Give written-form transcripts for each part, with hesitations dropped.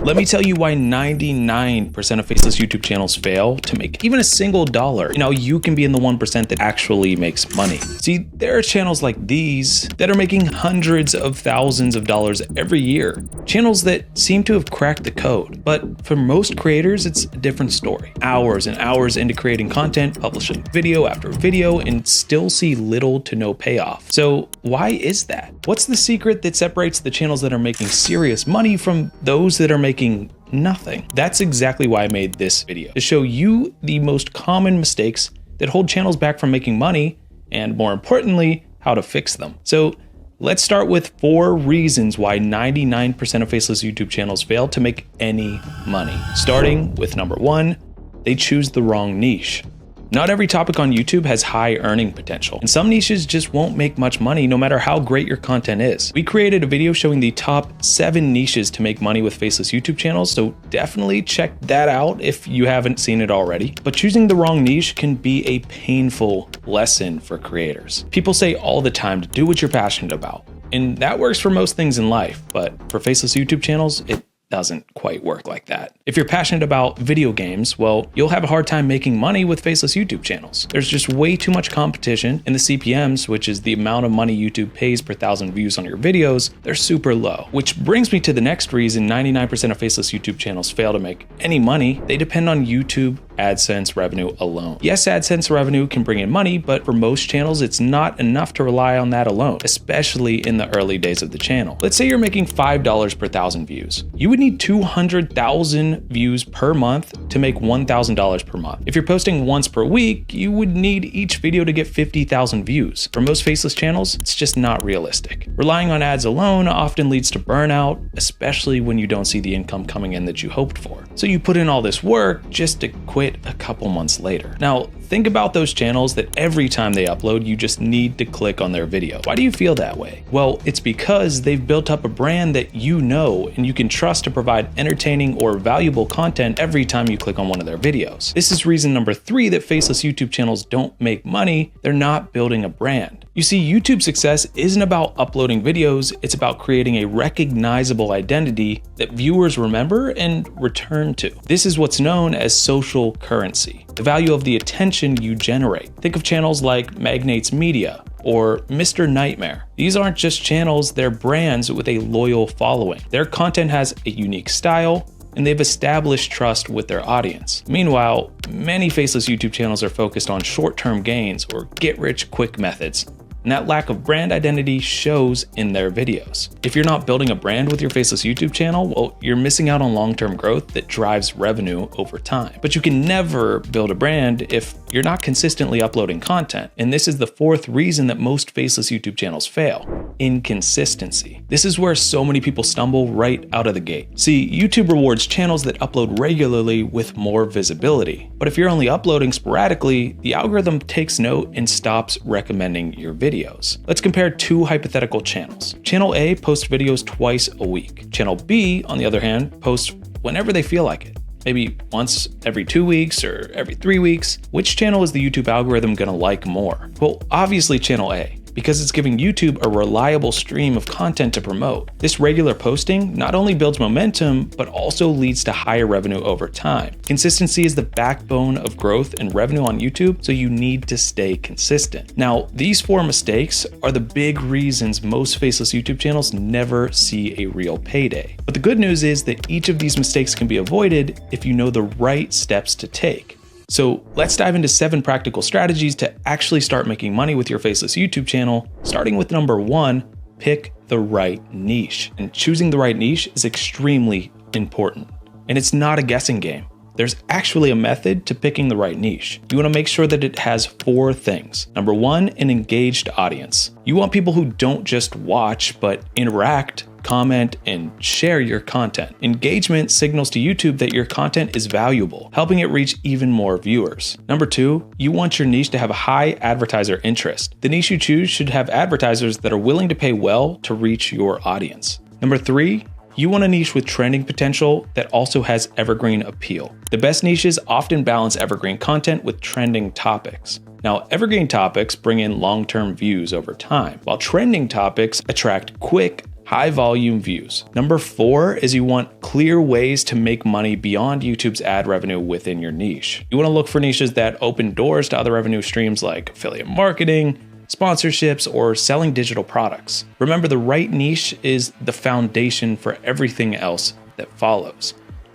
Let me tell you why 99% of faceless YouTube channels fail to make even a single dollar. Now you can be in the 1% that actually makes money. See, there are channels like these that are making hundreds of thousands of dollars every year. Channels that seem to have cracked the code. But for most creators, it's a different story. Hours and hours into creating content, publishing video after video, and still see little to no payoff. So why is that? What's the secret that separates the channels that are making serious money from those that are making nothing? That's exactly why I made this video, to show you the most common mistakes that hold channels back from making money, and more importantly, how to fix them. So let's start with 4 reasons why 99% of faceless YouTube channels fail to make any money. Starting with number 1, they choose the wrong niche. Not every topic on YouTube has high earning potential, and some niches just won't make much money no matter how great your content is. We created a video showing the top 7 niches to make money with faceless YouTube channels, so definitely check that out if you haven't seen it already. But choosing the wrong niche can be a painful lesson for creators. People say all the time to do what you're passionate about, and that works for most things in life, but for faceless YouTube channels, it doesn't quite work like that. If you're passionate about video games, well, you'll have a hard time making money with faceless YouTube channels. There's just way too much competition, and the CPMs, which is the amount of money YouTube pays per 1,000 views on your videos, they're super low. Which brings me to the next reason 99% of faceless YouTube channels fail to make any money. They depend on YouTube AdSense revenue alone. Yes, AdSense revenue can bring in money, but for most channels, it's not enough to rely on that alone, especially in the early days of the channel. Let's say you're making $5 per 1,000 views. You would need 200,000 views per month to make $1,000 per month. If you're posting once per week, you would need each video to get 50,000 views. For most faceless channels, it's just not realistic. Relying on ads alone often leads to burnout, especially when you don't see the income coming in that you hoped for. So you put in all this work just to quit a couple months later. Now, think about those channels that every time they upload, you just need to click on their video. Why do you feel that way? Well, it's because they've built up a brand that you know and you can trust to provide entertaining or valuable content every time you click on one of their videos. This is reason number 3 that faceless YouTube channels don't make money. They're not building a brand. You see, YouTube success isn't about uploading videos, it's about creating a recognizable identity that viewers remember and return to. This is what's known as social currency, the value of the attention you generate. Think of channels like Magnates Media or Mr. Nightmare. These aren't just channels, they're brands with a loyal following. Their content has a unique style, and they've established trust with their audience. Meanwhile, many faceless YouTube channels are focused on short-term gains or get-rich-quick methods, and that lack of brand identity shows in their videos. If you're not building a brand with your faceless YouTube channel, well, you're missing out on long-term growth that drives revenue over time. But you can never build a brand if you're not consistently uploading content. And this is the 4th reason that most faceless YouTube channels fail: inconsistency. This is where so many people stumble right out of the gate. See, YouTube rewards channels that upload regularly with more visibility. But if you're only uploading sporadically, the algorithm takes note and stops recommending your videos. Let's compare 2 hypothetical channels. Channel A posts videos twice a week. Channel B, on the other hand, posts whenever they feel like it. Maybe once every 2 weeks or every 3 weeks. Which channel is the YouTube algorithm gonna like more? Well, obviously Channel A, because it's giving YouTube a reliable stream of content to promote. This regular posting not only builds momentum, but also leads to higher revenue over time. Consistency is the backbone of growth and revenue on YouTube, so you need to stay consistent. Now, these 4 mistakes are the big reasons most faceless YouTube channels never see a real payday. But the good news is that each of these mistakes can be avoided if you know the right steps to take. So let's dive into 7 practical strategies to actually start making money with your faceless YouTube channel, starting with number 1, pick the right niche. And choosing the right niche is extremely important. And it's not a guessing game. There's actually a method to picking the right niche. You want to make sure that it has 4 things. Number 1, an engaged audience. You want people who don't just watch, but interact, comment, and share your content. Engagement signals to YouTube that your content is valuable, helping it reach even more viewers. Number 2, you want your niche to have a high advertiser interest. The niche you choose should have advertisers that are willing to pay well to reach your audience. Number 3, you want a niche with trending potential that also has evergreen appeal. The best niches often balance evergreen content with trending topics. Now, evergreen topics bring in long-term views over time, while trending topics attract quick, high volume views. Number 4 is you want clear ways to make money beyond YouTube's ad revenue within your niche. You want to look for niches that open doors to other revenue streams like affiliate marketing, sponsorships, or selling digital products. Remember, the right niche is the foundation for everything else that follows.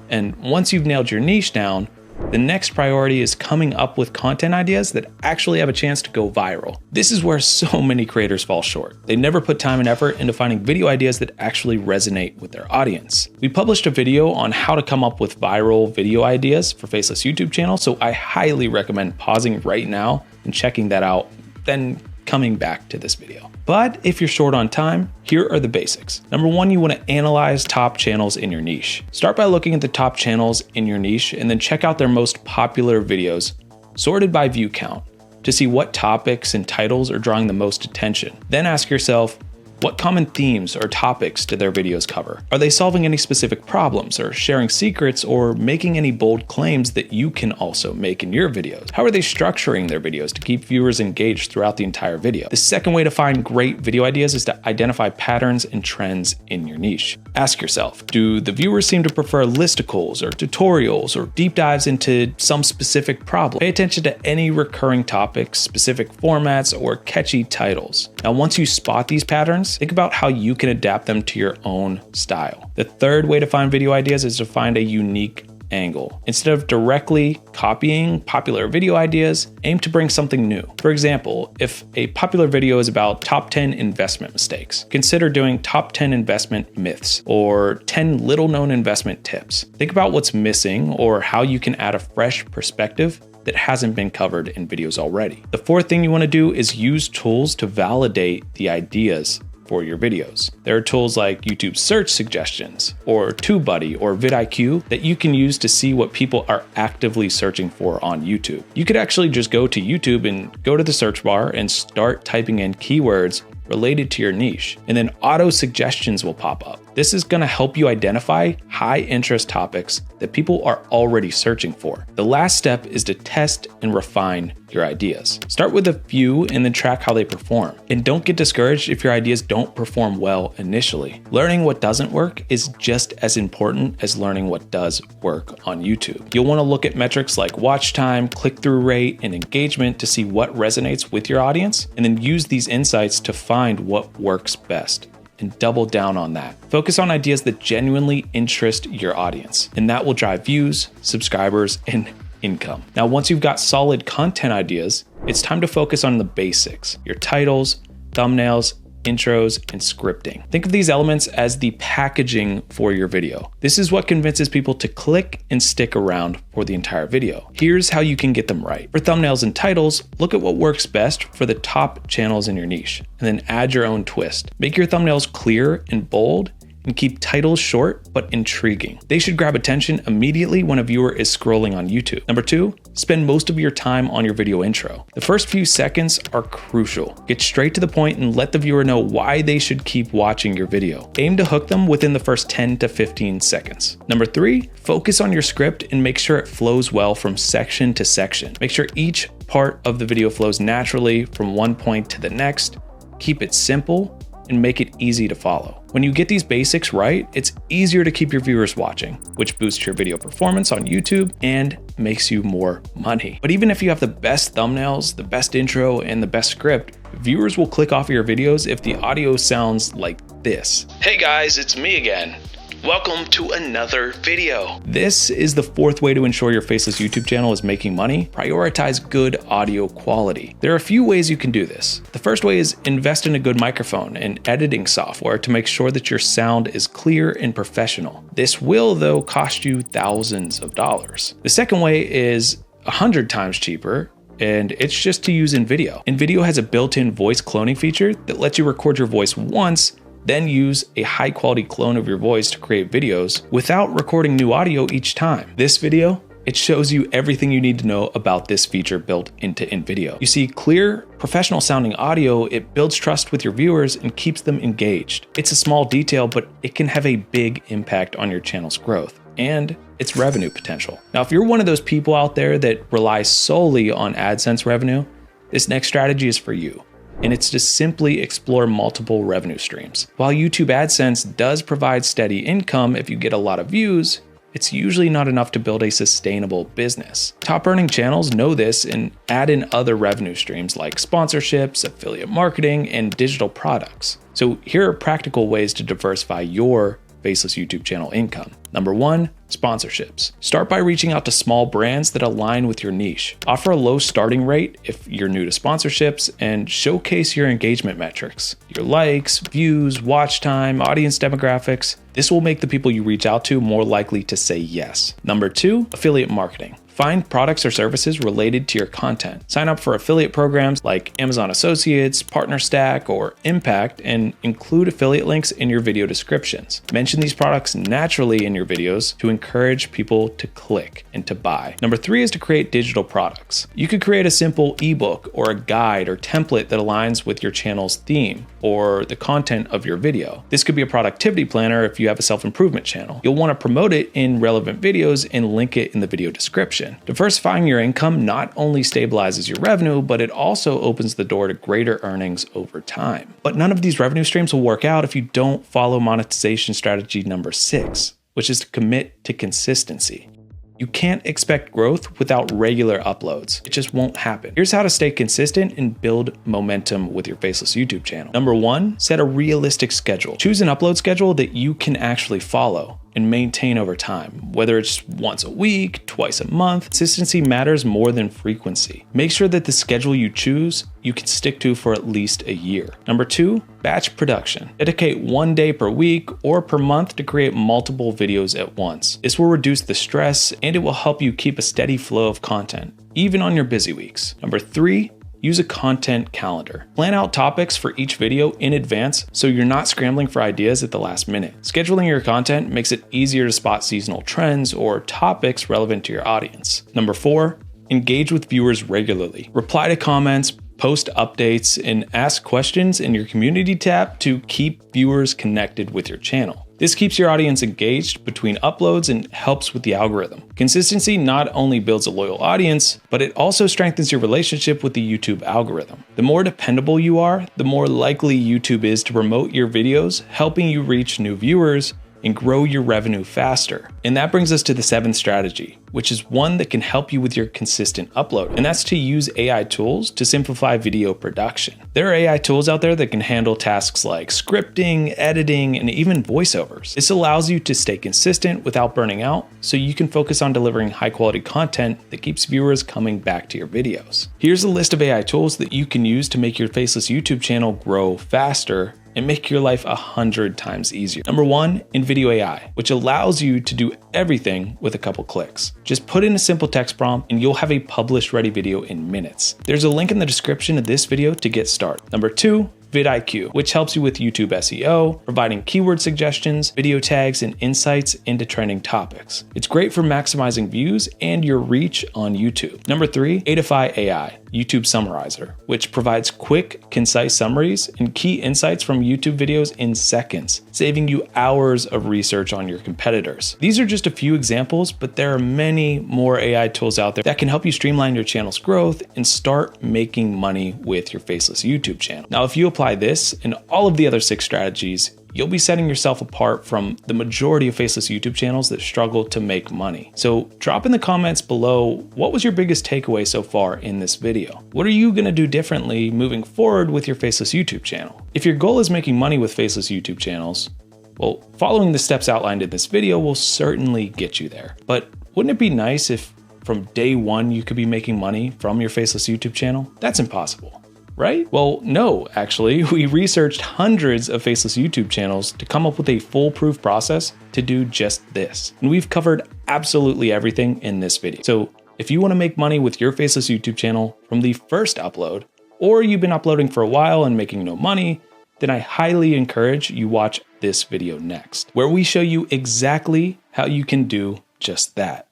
And once you've nailed your niche down, the next priority is coming up with content ideas that actually have a chance to go viral. This is where so many creators fall short. They never put time and effort into finding video ideas that actually resonate with their audience. We published a video on how to come up with viral video ideas for Faceless YouTube channel, so I highly recommend pausing right now and checking that out, then coming back to this video. But if you're short on time, here are the basics. Number 1, you want to analyze top channels in your niche. Start by looking at the top channels in your niche and then check out their most popular videos, sorted by view count, to see what topics and titles are drawing the most attention. Then ask yourself, what common themes or topics do their videos cover? Are they solving any specific problems or sharing secrets or making any bold claims that you can also make in your videos? How are they structuring their videos to keep viewers engaged throughout the entire video? The second way to find great video ideas is to identify patterns and trends in your niche. Ask yourself, do the viewers seem to prefer listicles or tutorials or deep dives into some specific problem? Pay attention to any recurring topics, specific formats, or catchy titles. Now, once you spot these patterns, think about how you can adapt them to your own style. The third way to find video ideas is to find a unique angle. Instead of directly copying popular video ideas, aim to bring something new. For example, if a popular video is about top 10 investment mistakes, consider doing top 10 investment myths or 10 little known investment tips. Think about what's missing or how you can add a fresh perspective that hasn't been covered in videos already. The fourth thing you want to do is use tools to validate the ideas for your videos. There are tools like YouTube search suggestions or TubeBuddy or vidIQ that you can use to see what people are actively searching for on YouTube. You could actually just go to YouTube and go to the search bar and start typing in keywords related to your niche, and then auto suggestions will pop up. This is going to help you identify high interest topics that people are already searching for. The last step is to test and refine your ideas. Start with a few and then track how they perform. And don't get discouraged if your ideas don't perform well initially. Learning what doesn't work is just as important as learning what does work on YouTube. You'll want to look at metrics like watch time, click-through rate, and engagement to see what resonates with your audience, and then use these insights to find what works best and double down on that. Focus on ideas that genuinely interest your audience, and that will drive views, subscribers, and income. Now, once you've got solid content ideas, it's time to focus on the basics: your titles, thumbnails, intros, and scripting. Think of these elements as the packaging for your video. This is what convinces people to click and stick around for the entire video. Here's how you can get them right. For thumbnails and titles, look at what works best for the top channels in your niche, and then add your own twist. Make your thumbnails clear and bold, and keep titles short but intriguing. They should grab attention immediately when a viewer is scrolling on YouTube. Number 2, spend most of your time on your video intro. The first few seconds are crucial. Get straight to the point and let the viewer know why they should keep watching your video. Aim to hook them within the first 10 to 15 seconds. Number 3, focus on your script and make sure it flows well from section to section. Make sure each part of the video flows naturally from one point to the next. Keep it simple and make it easy to follow. When you get these basics right, it's easier to keep your viewers watching, which boosts your video performance on YouTube and makes you more money. But even if you have the best thumbnails, the best intro, and the best script, viewers will click off of your videos if the audio sounds like this. Hey guys, it's me again. Welcome to another video. This is the fourth way to ensure your Faceless YouTube channel is making money. Prioritize good audio quality. There are a few ways you can do this. The first way is invest in a good microphone and editing software to make sure that your sound is clear and professional. This will, though, cost you thousands of dollars. The second way is 100 times cheaper, and it's just to use InVideo. InVideo has a built-in voice cloning feature that lets you record your voice once, then use a high quality clone of your voice to create videos without recording new audio each time. This video, it shows you everything you need to know about this feature built into InVideo. You see, clear, professional sounding audio, it builds trust with your viewers and keeps them engaged. It's a small detail, but it can have a big impact on your channel's growth and its revenue potential. Now, if you're one of those people out there that relies solely on AdSense revenue, this next strategy is for you. and it's to simply explore multiple revenue streams. While YouTube AdSense does provide steady income if you get a lot of views, it's usually not enough to build a sustainable business. Top earning channels know this and add in other revenue streams like sponsorships, affiliate marketing, and digital products. So here are practical ways to diversify your Faceless YouTube channel income. Number 1, sponsorships. Start by reaching out to small brands that align with your niche. Offer a low starting rate if you're new to sponsorships, and showcase your engagement metrics, your likes, views, watch time, audience demographics. This will make the people you reach out to more likely to say yes. Number 2, affiliate marketing. Find products or services related to your content. Sign up for affiliate programs like Amazon Associates, PartnerStack, or Impact, and include affiliate links in your video descriptions. Mention these products naturally in your videos to encourage people to click and to buy. Number 3 is to create digital products. You could create a simple ebook or a guide or template that aligns with your channel's theme or the content of your video. This could be a productivity planner if you have a self-improvement channel. You'll want to promote it in relevant videos and link it in the video description. Diversifying your income not only stabilizes your revenue, but it also opens the door to greater earnings over time. But none of these revenue streams will work out if you don't follow monetization strategy number 6, which is to commit to consistency. You can't expect growth without regular uploads. It just won't happen. Here's how to stay consistent and build momentum with your Faceless YouTube channel. Number 1, set a realistic schedule. Choose an upload schedule that you can actually follow and maintain over time, whether it's once a week, twice a month. Consistency matters more than frequency. Make sure that the schedule you choose, you can stick to for at least a year. Number 2, batch production. Dedicate 1 day per week or per month to create multiple videos at once. This will reduce the stress and it will help you keep a steady flow of content, even on your busy weeks. Number 3, use a content calendar. Plan out topics for each video in advance so you're not scrambling for ideas at the last minute. Scheduling your content makes it easier to spot seasonal trends or topics relevant to your audience. Number 4, engage with viewers regularly. Reply to comments, post updates, and ask questions in your community tab to keep viewers connected with your channel. This keeps your audience engaged between uploads and helps with the algorithm. Consistency not only builds a loyal audience, but it also strengthens your relationship with the YouTube algorithm. The more dependable you are, the more likely YouTube is to promote your videos, helping you reach new viewers and grow your revenue faster. And that brings us to the 7th strategy, which is one that can help you with your consistent upload. And that's to use AI tools to simplify video production. There are AI tools out there that can handle tasks like scripting, editing, and even voiceovers. This allows you to stay consistent without burning out, so you can focus on delivering high quality content that keeps viewers coming back to your videos. Here's a list of AI tools that you can use to make your Faceless YouTube channel grow faster and make your life 100 times easier. Number 1, InVideo AI, which allows you to do everything with a couple clicks. Just put in a simple text prompt and you'll have a published ready video in minutes. There's a link in the description of this video to get started. Number 2, vidIQ, which helps you with YouTube SEO, providing keyword suggestions, video tags, and insights into trending topics. It's great for maximizing views and your reach on YouTube. Number 3, Adify AI, YouTube Summarizer, which provides quick, concise summaries and key insights from YouTube videos in seconds, saving you hours of research on your competitors. These are just a few examples, but there are many more AI tools out there that can help you streamline your channel's growth and start making money with your Faceless YouTube channel. Now, if you apply this and all of the other 6 strategies, you'll be setting yourself apart from the majority of Faceless YouTube channels that struggle to make money. So drop in the comments below, what was your biggest takeaway so far in this video? What are you gonna do differently moving forward with your Faceless YouTube channel? If your goal is making money with Faceless YouTube channels, well, following the steps outlined in this video will certainly get you there. But wouldn't it be nice if from day 1 you could be making money from your Faceless YouTube channel? That's impossible, right? Well, no, actually, we researched hundreds of Faceless YouTube channels to come up with a foolproof process to do just this. And we've covered absolutely everything in this video. So if you want to make money with your Faceless YouTube channel from the first upload, or you've been uploading for a while and making no money, then I highly encourage you watch this video next, where we show you exactly how you can do just that.